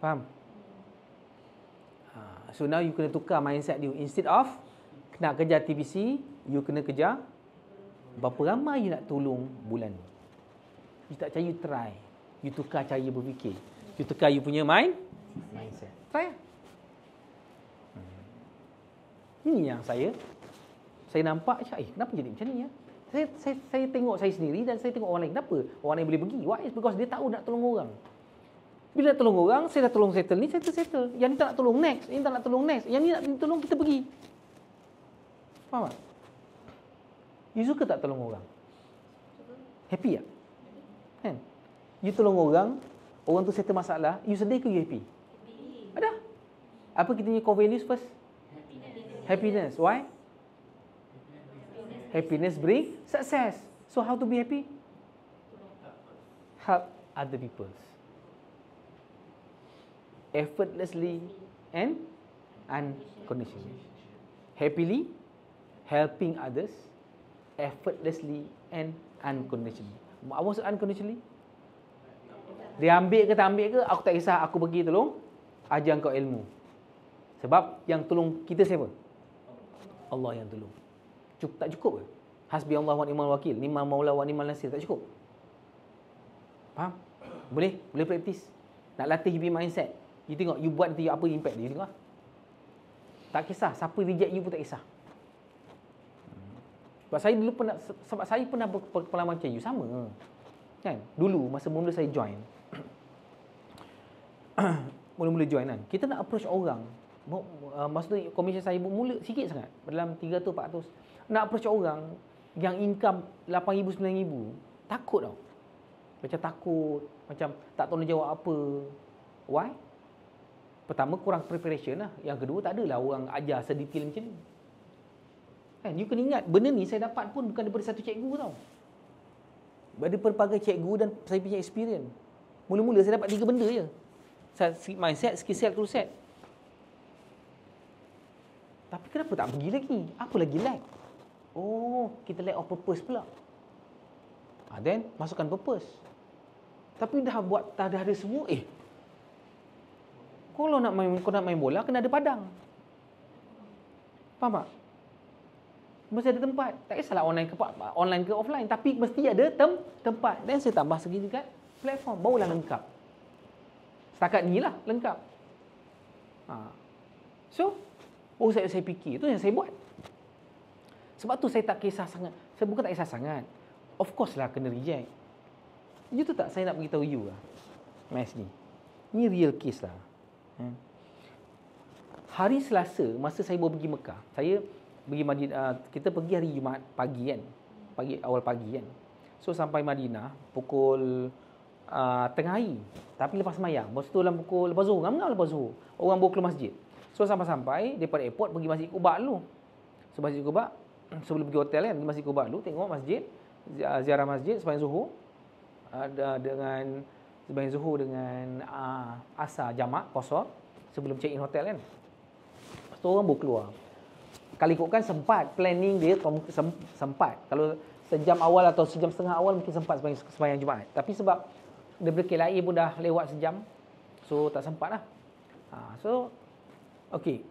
Faham? So now you kena tukar mindset you. Instead of nak kejar TBC, you kena kejar berapa ramai you nak tolong bulan ni. You tak percaya, you try. You tukar cara berfikir. You tukar you punya mindset. Try lah. Ini yang saya nampak, kenapa jadi macam ni ya? Saya tengok saya sendiri dan saya tengok orang lain. Kenapa orang lain boleh pergi? Why? Because dia tahu nak tolong orang. Bila nak tolong orang, saya dah tolong settle ni, settle. Yang ni tak nak tolong next, yang ni tak nak tolong next. Yang ni nak tolong, kita pergi. Faham tak? You suka tak tolong orang? Happy tak? Kan? You tolong orang tu settle masalah, you sedih ke you happy? Ada. Apa kita punya core values first? Happiness. Why? Happiness bring success. So how to be happy? Help other people. Effortlessly and unconditionally. Happily helping others, effortlessly and unconditionally. Apa maksud unconditionally? Dia ambil ke tak ambil ke, aku tak kisah, aku pergi tolong ajar kau ilmu. Sebab yang tolong kita siapa? Allah yang tolong. Tak cukup ke? Hasbi Allah wa ni'mal wakil, ni'mal maula wa ni'mal nasir, tak cukup? Faham? Boleh praktis. Nak latih you mindset. You tengok, you buat nanti apa impact dia, you tengok. Tak kisah, siapa reject you pun tak kisah. Sebab saya pernah berpengalaman macam you, sama. Kan? Dulu masa mula saya join. Mula-mula join kan. Kita nak approach orang. Maksudnya commission saya mula sikit sangat. Dalam 300-400. Nak approach orang yang income 8,000, 9,000. Takut tau. Macam takut. Macam tak tahu nak jawab apa. Why? Pertama, kurang preparation lah. Yang kedua, tak adalah orang ajar sedetail macam ni. Kan? You kena ingat, benda ni saya dapat pun bukan daripada satu cikgu tau. Ada pelbagai cikgu dan saya punya experience. Mula-mula saya dapat 3 benda je. Mindset, skill set, tool set. Tapi kenapa tak pergi lagi? Apa lagi lack? Oh, kita lack of purpose pula. Then, masukkan purpose. Tapi dah ada semua. Kalau nak main bola, kena ada padang. Faham tak? Mesti ada tempat. Tak kisahlah online ke offline. Tapi mesti ada tempat. Dan saya tambah segi dekat platform. Barulah lengkap. Setakat ni lah lengkap. So, saya fikir. Itu yang saya buat. Sebab tu saya tak kisah sangat. Saya bukan tak kisah sangat. Of course lah kena reject. You tu tak saya nak beritahu you lah. Mas ni. Ni real case lah. Hari Selasa, masa saya baru pergi Mekah. Saya pergi Madinah, kita pergi hari Jumaat pagi kan. Awal pagi kan. So sampai Madinah pukul tengah hari. Tapi lepas semayang. Lepas tu lepas zuhur. Ngam-ngam lepas zuhur. Orang bawa keluar masjid. So sampai-sampai daripada airport pergi Masjid Quba dulu. So Masjid Quba sebelum pergi hotel kan, Masjid Quba dulu tengok masjid, ziarah masjid sembahyang zuhur. Dengan sembahyang zuhur dengan asar jamak qasar sebelum check in hotel kan. Lepas tu orang bawa keluar. Kalau ikutkan sempat planning dia sempat. Kalau sejam awal atau sejam setengah awal mungkin sempat sembahyang Jumaat. Tapi sebab daripada KLIA pun dah lewat sejam. So tak sempat lah. So okey.